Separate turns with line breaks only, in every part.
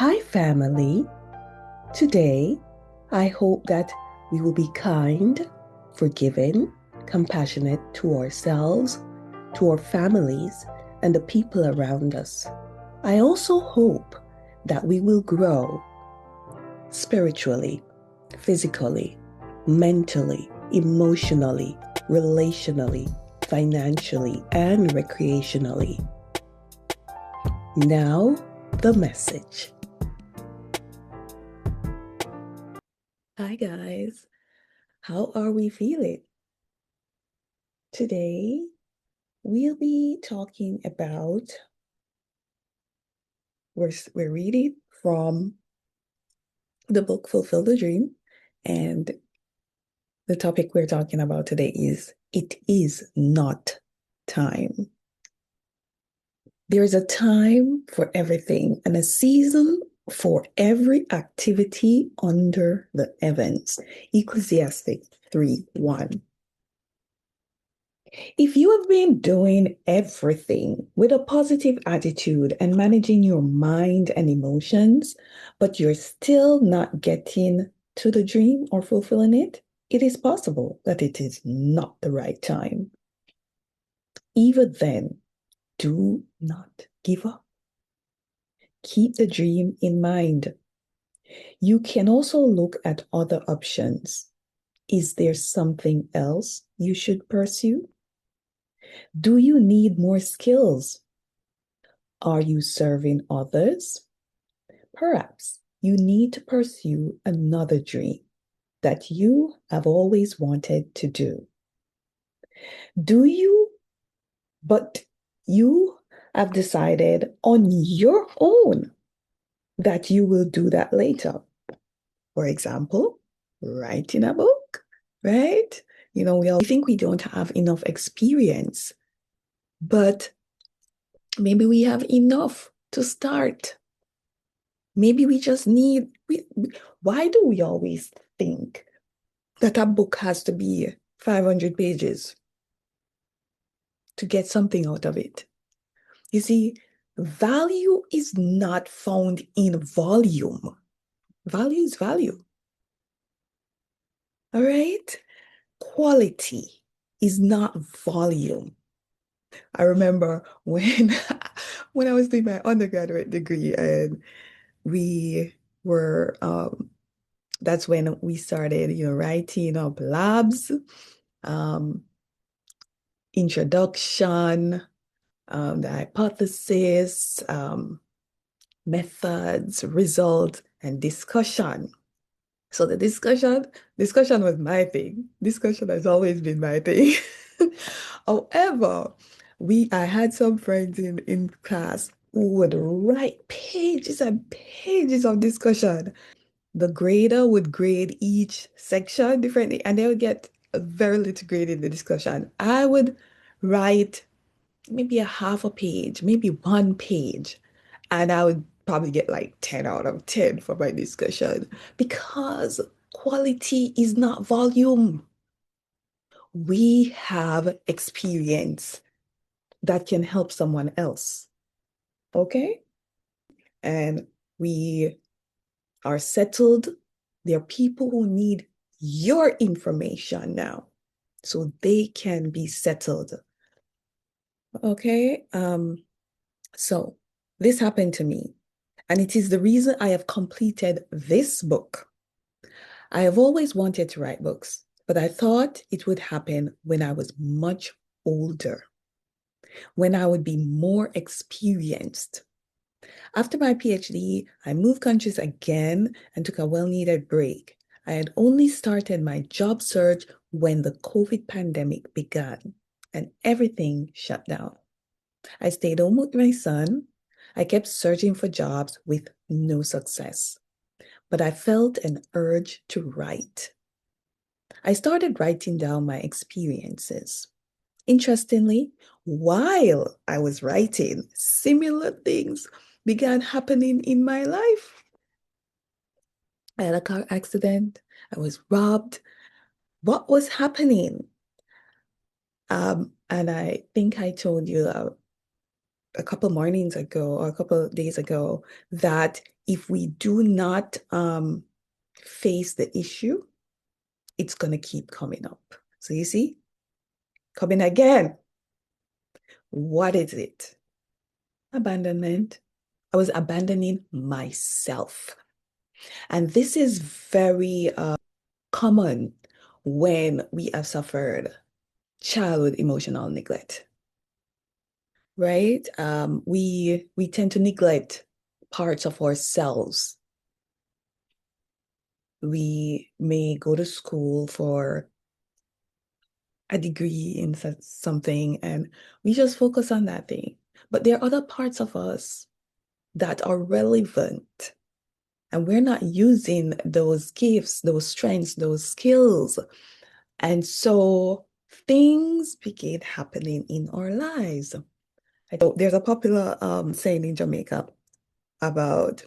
Hi, family. Today, I hope that we will be kind, forgiving, compassionate to ourselves, to our families, and the people around us. I also hope that we will grow spiritually, physically, mentally, emotionally, relationally, financially, and recreationally. Now, the message. Hi, guys. How are we feeling? Today, we'll be talking about, we're reading from the book Fulfill the Dream. And the topic we're talking about today is It Is Not Time. There is a time for everything and a season for every activity under the heavens. Ecclesiastes 3:1. If you have been doing everything with a positive attitude and managing your mind and emotions, but you're still not getting to the dream or fulfilling it, it is possible that it is not the right time. Even then, do not give up. Keep the dream in mind. You can also look at other options. Is there something else you should pursue? Do you need more skills? Are you serving others? Perhaps you need to pursue another dream that you have always wanted to do. Do you, but you have decided on your own that you will do that later. For example, writing a book, right? We all think we don't have enough experience, but maybe we have enough to start. Maybe we just need, why do we always think that a book has to be 500 pages to get something out of it? You see, value is not found in volume. Value is value. All right? Quality is not volume. I remember when when I was doing my undergraduate degree and we were that's when we started, writing up labs, um, introduction, the hypothesis, methods, results, and discussion. So the discussion was my thing. Discussion has always been my thing. However, I had some friends in class who would write pages and pages of discussion. The grader would grade each section differently, and they would get a very little grade in the discussion. I would write maybe a half a page, maybe one page, and I would probably get like 10 out of 10 for my discussion because quality is not volume. We have experience that can help someone else, okay? And we are settled. There are people who need your information now so they can be settled. Okay. So this happened to me, and it is the reason I have completed this book. I have always wanted to write books, but I thought it would happen when I was much older, when I would be more experienced. After my PhD, I moved countries again and took a well-needed break. I had only started my job search when the COVID pandemic began and everything shut down. I stayed home with my son. I kept searching for jobs with no success, but I felt an urge to write. I started writing down my experiences. Interestingly, while I was writing, similar things began happening in my life. I had a car accident. I was robbed. What was happening? And I think I told you a couple mornings ago or a couple of days ago that if we do not face the issue, it's going to keep coming up. So you see, coming again. What is it? Abandonment. I was abandoning myself. And this is very common when we have suffered childhood emotional neglect, right? We tend to neglect parts of ourselves. We may go to school for a degree in something and we just focus on that thing. But there are other parts of us that are relevant and we're not using those gifts, those strengths, those skills. And so things begin happening in our lives. There's a popular saying in Jamaica about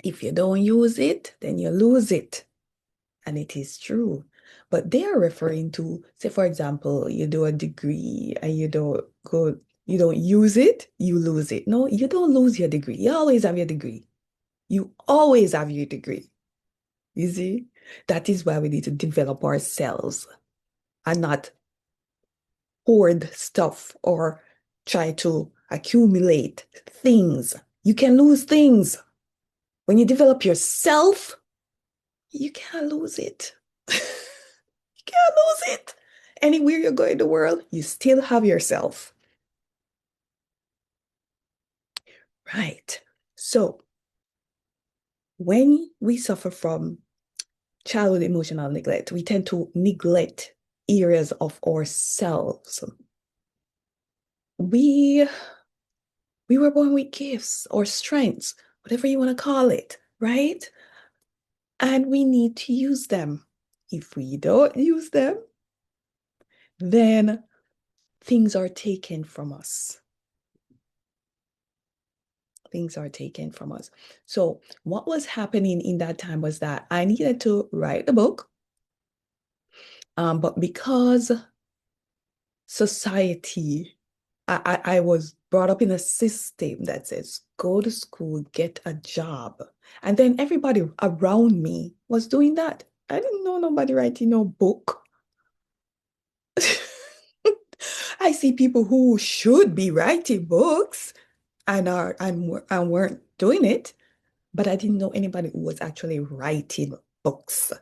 if you don't use it, then you lose it. And it is true. But they are referring to, say, for example, you do a degree and you don't use it, you lose it. No, you don't lose your degree. You always have your degree. You always have your degree. You see? That is why we need to develop ourselves and not hoard stuff or try to accumulate things. You can lose things. When you develop yourself, you can't lose it. You can't lose it. Anywhere you go in the world, you still have yourself. Right. So when we suffer from childhood emotional neglect, we tend to neglect areas of ourselves. We we were born with gifts or strengths, whatever you want to call it, right? And we need to use them. If we don't use them, then things are taken from us. Things are taken from us. So what was happening in that time was that I needed to write the book, but because society, I was brought up in a system that says, go to school, get a job. And then everybody around me was doing that. I didn't know nobody writing no book. I see people who should be writing books and weren't doing it, but I didn't know anybody who was actually writing books.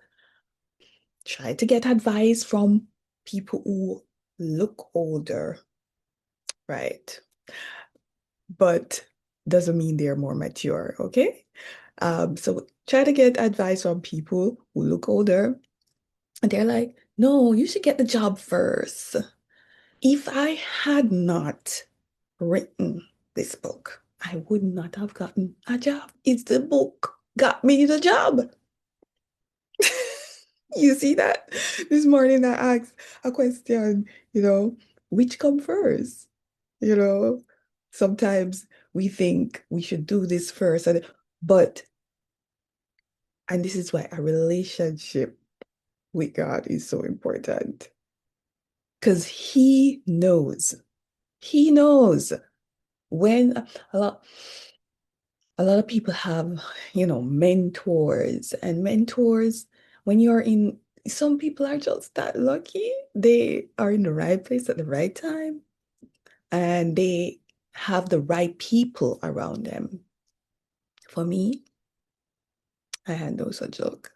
Try to get advice from people who look older, right? But doesn't mean they're more mature, okay? So try to get advice from people who look older, and they're like, no, you should get the job first. If I had not written this book, I would not have gotten a job. It's the book got me the job. You see that? This morning I asked a question, which come first? You know, sometimes we think we should do this first, but, and this is why a relationship with God is so important. Because he knows when a lot of people have, mentors and mentors when you're in, some people are just that lucky. They are in the right place at the right time and they have the right people around them. For me, I had no such luck.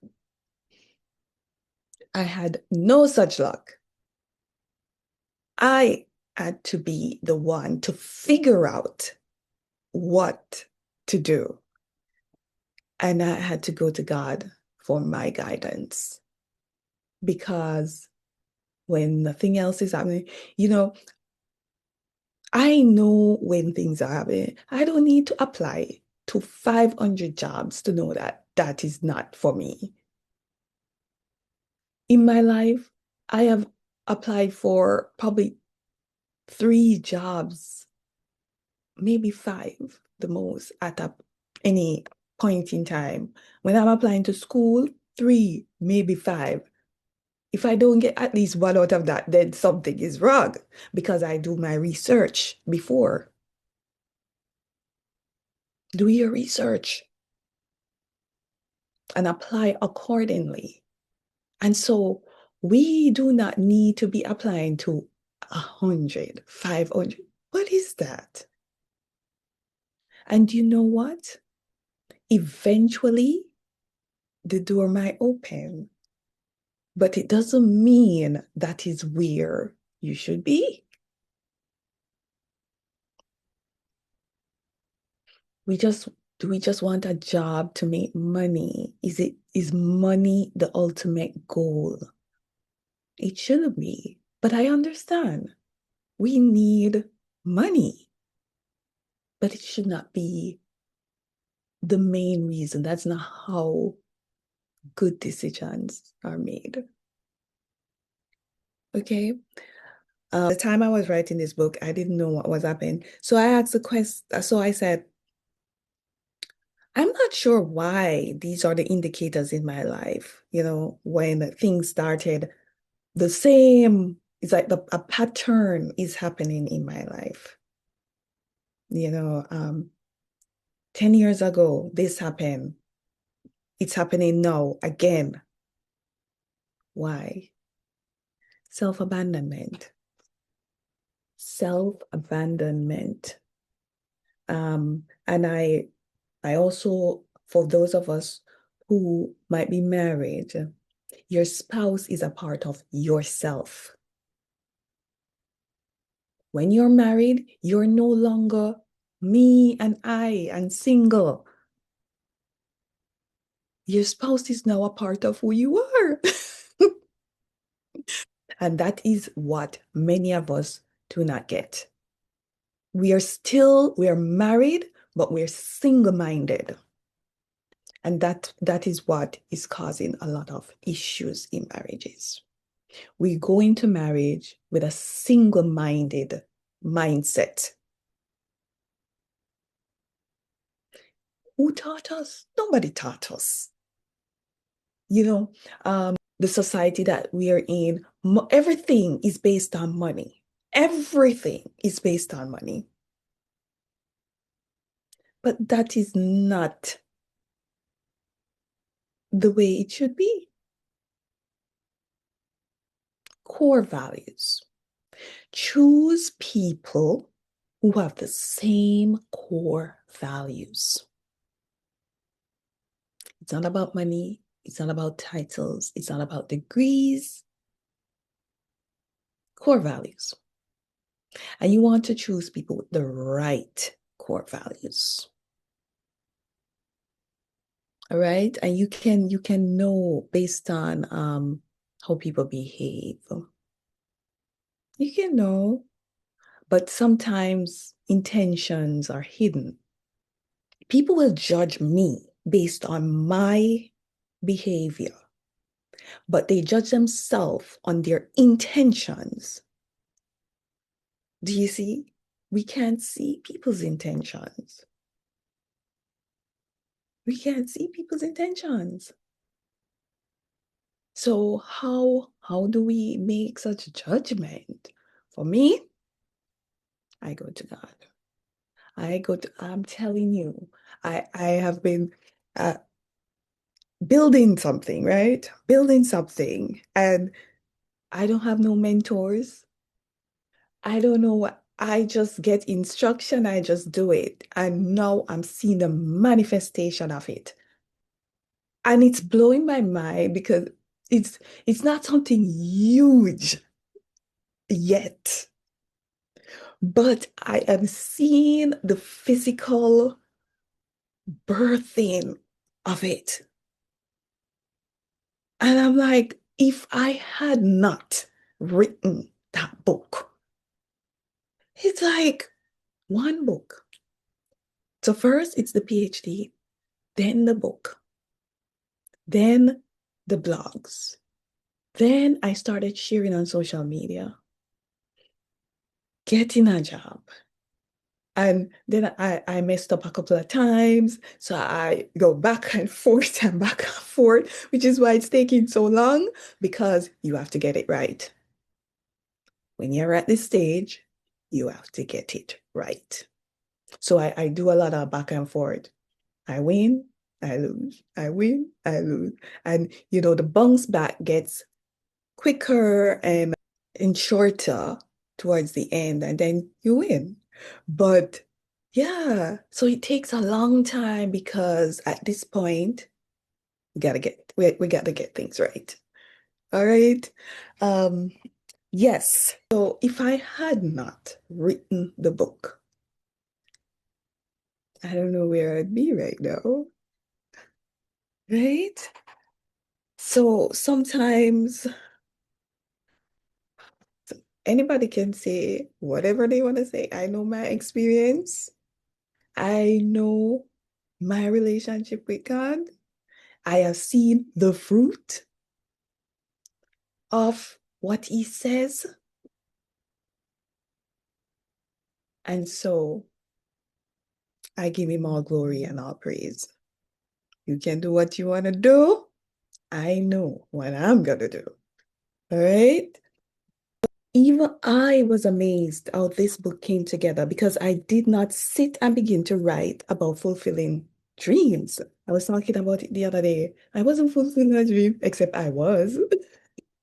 I had no such luck. I had to be the one to figure out what to do. And I had to go to God for my guidance because when nothing else is happening, you know, I know when things are happening. I don't need to apply to 500 jobs to know that that is not for me. In my life, I have applied for probably 3 jobs, maybe 5, the most any point in time. When I'm applying to school, 3, maybe 5. If I don't get at least one out of that, then something is wrong because I do my research before. Do your research and apply accordingly. And so we do not need to be applying to 100, 500. What is that? And you know what? Eventually, the door might open, but it doesn't mean that is where you should be. We just do we just want a job to make money? Is money the ultimate goal? It shouldn't be. But I understand. We need money, but it should not be the main reason. That's not how good decisions are made. Okay. The time I was writing this book, I didn't know what was happening. So I asked the question. So I said, I'm not sure why these are the indicators in my life. When things started, the same, it's like a pattern is happening in my life. You know, um, 10 years ago, this happened. It's happening now again. Why? Self-abandonment. Self-abandonment. And I also, for those of us who might be married, your spouse is a part of yourself. When you're married, you're no longer me and I and single. Your spouse is now a part of who you are. And that is what many of us do not get. We are married, but we're single-minded. And that is what is causing a lot of issues in marriages. We go into marriage with a single-minded mindset. Who taught us? Nobody taught us. You know, the society that we are in, everything is based on money. Everything is based on money. But that is not the way it should be. Core values. Choose people who have the same core values. It's not about money. It's not about titles. It's not about degrees. Core values. And you want to choose people with the right core values. All right. And you can know based on how people behave. You can know, but sometimes intentions are hidden. People will judge me based on my behavior, but they judge themselves on their intentions. Do you see? We can't see people's intentions. We can't see people's intentions. So how do we make such a judgment? For me, I go to God. I'm telling you, I have been uh, building something, right? Building something, and I don't have no mentors. I don't know what. I just get instruction, I just do it. And now I'm seeing the manifestation of it. And it's blowing my mind because it's it's not something huge yet, but I am seeing the physical birthing of it. And I'm like, if I had not written that book, it's like one book. So first it's the PhD, then the book, then the blogs. Then I started sharing on social media, getting a job. And then I messed up a couple of times. So I go back and forth and back and forth, which is why it's taking so long because you have to get it right. When you're at this stage, you have to get it right. So I do a lot of back and forth. I win, I lose. I win, I lose. And the bounce back gets quicker and shorter towards the end, and then you win. But yeah, so it takes a long time because at this point, we gotta get things right. All right. Um, yes. So if I had not written the book, I don't know where I'd be right now. Right? So sometimes anybody can say whatever they want to say. I know my experience. I know my relationship with God. I have seen the fruit of what He says. And so I give Him all glory and all praise. You can do what you want to do. I know what I'm going to do. All right. Even I was amazed how this book came together because I did not sit and begin to write about fulfilling dreams. I was talking about it the other day. I wasn't fulfilling a dream, except I was,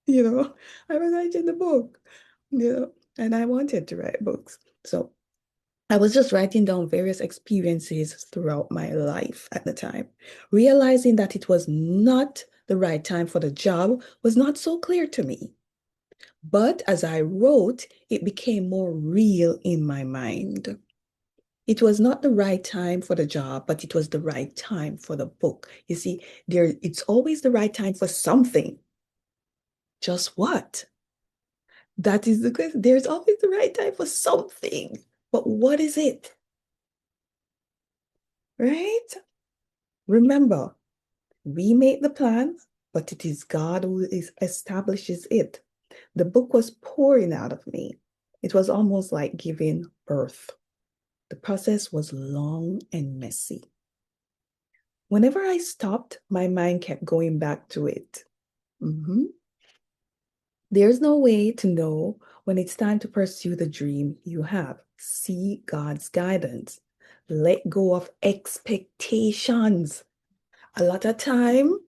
you know, I was writing the book, and I wanted to write books. So I was just writing down various experiences throughout my life at the time, realizing that it was not the right time for the job was not so clear to me. But as I wrote, it became more real in my mind. It was not the right time for the job, but it was the right time for the book. You see, it's always the right time for something. Just what? That is the question. There's always the right time for something. But what is it? Right? Remember, we make the plan, but it is God who establishes it. The book was pouring out of me. It was almost like giving birth. The process was long and messy. Whenever I stopped, my mind kept going back to it. Mhm. There's no way to know when it's time to pursue the dream you have. See God's guidance. Let go of expectations. A lot of time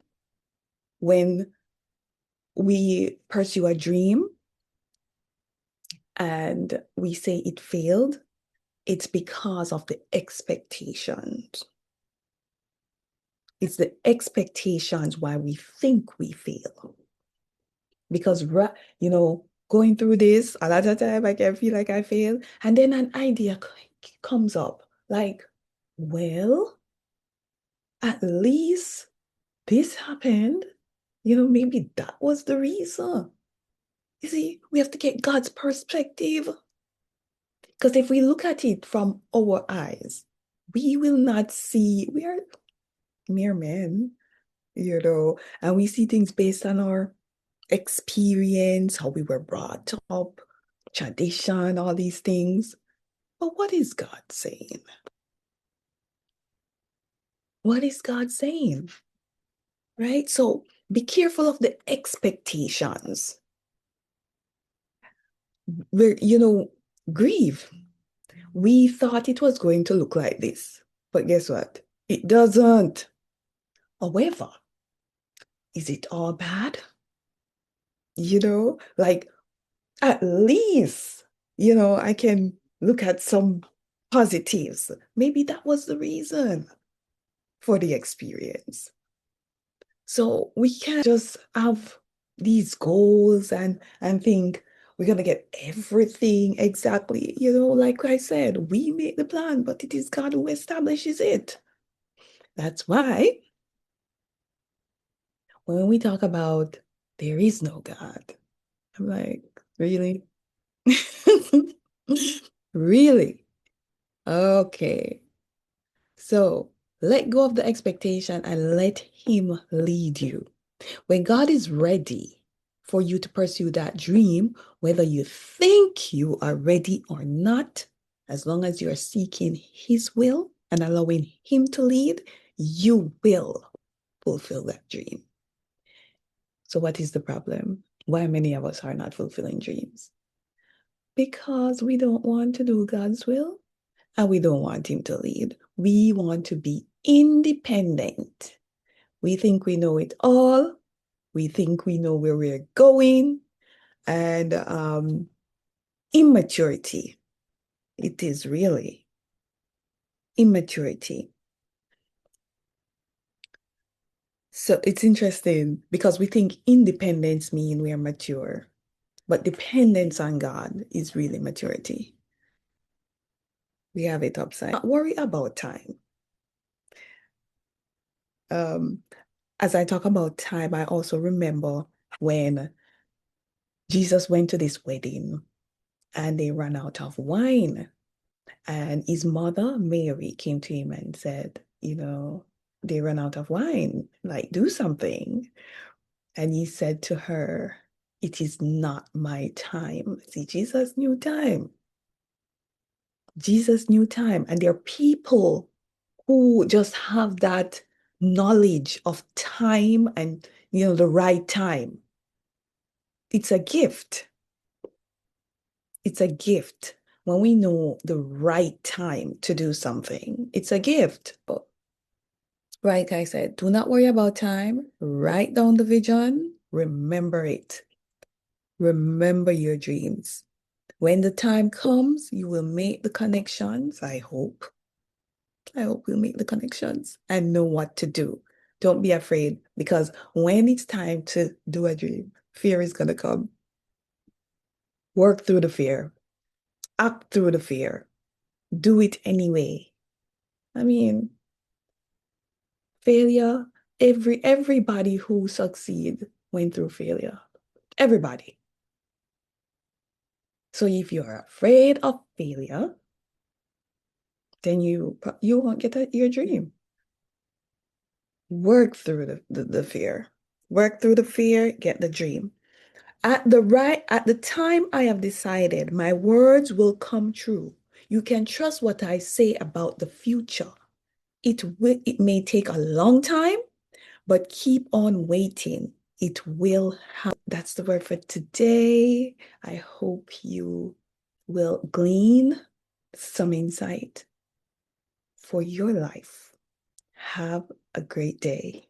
when we pursue a dream and we say it failed, it's because of the expectations. It's the expectations why we think we fail. Because, going through this, a lot of time I can feel like I fail. And then an idea comes up like, well, at least this happened. Maybe that was the reason. You see, we have to get God's perspective. Because if we look at it from our eyes, we will not see, we are mere men, and we see things based on our experience, how we were brought up, tradition, all these things. But what is God saying? What is God saying? Right? So be careful of the expectations. Grieve. We thought it was going to look like this, but guess what? It doesn't. However, is it all bad? Like at least, I can look at some positives. Maybe that was the reason for the experience. So we can't just have these goals and think we're gonna get everything exactly. Like I said, we make the plan, but it is God who establishes it. That's why when we talk about there is no God, I'm like, really? Really? Okay. So let go of the expectation and let Him lead you. When God is ready for you to pursue that dream, whether you think you are ready or not, as long as you are seeking His will and allowing Him to lead, you will fulfill that dream. So, what is the problem? Why many of us are not fulfilling dreams? Because we don't want to do God's will. and we don't want him to lead. We want to be independent. We think we know it all. We think we know where we're going. And immaturity. It is really immaturity. So it's interesting because we think independence means we are mature, but dependence on God is really maturity. We have it upside. Not worry about time. Um, as I talk about time, I also remember when Jesus went to this wedding and they ran out of wine. And his mother, Mary, came to him and said, they ran out of wine, like, do something. And he said to her, it is not my time. See, Jesus knew time. Jesus knew time. And there are people who just have that knowledge of time and, the right time. It's a gift. It's a gift. When we know the right time to do something, it's a gift. But like I said, do not worry about time. Write down the vision. Remember it. Remember your dreams. When the time comes, you will make the connections, I hope. I hope you'll make the connections and know what to do. Don't be afraid because when it's time to do a dream, fear is going to come. Work through the fear, act through the fear, do it anyway. I mean, failure, everybody who succeed went through failure. Everybody. So if you're afraid of failure, then you won't get your dream. Work through the fear. Work through the fear, get the dream. At the time I have decided my words will come true. You can trust what I say about the future. It may take a long time, but keep on waiting. It will happen. That's the word for today. I hope you will glean some insight for your life. Have a great day.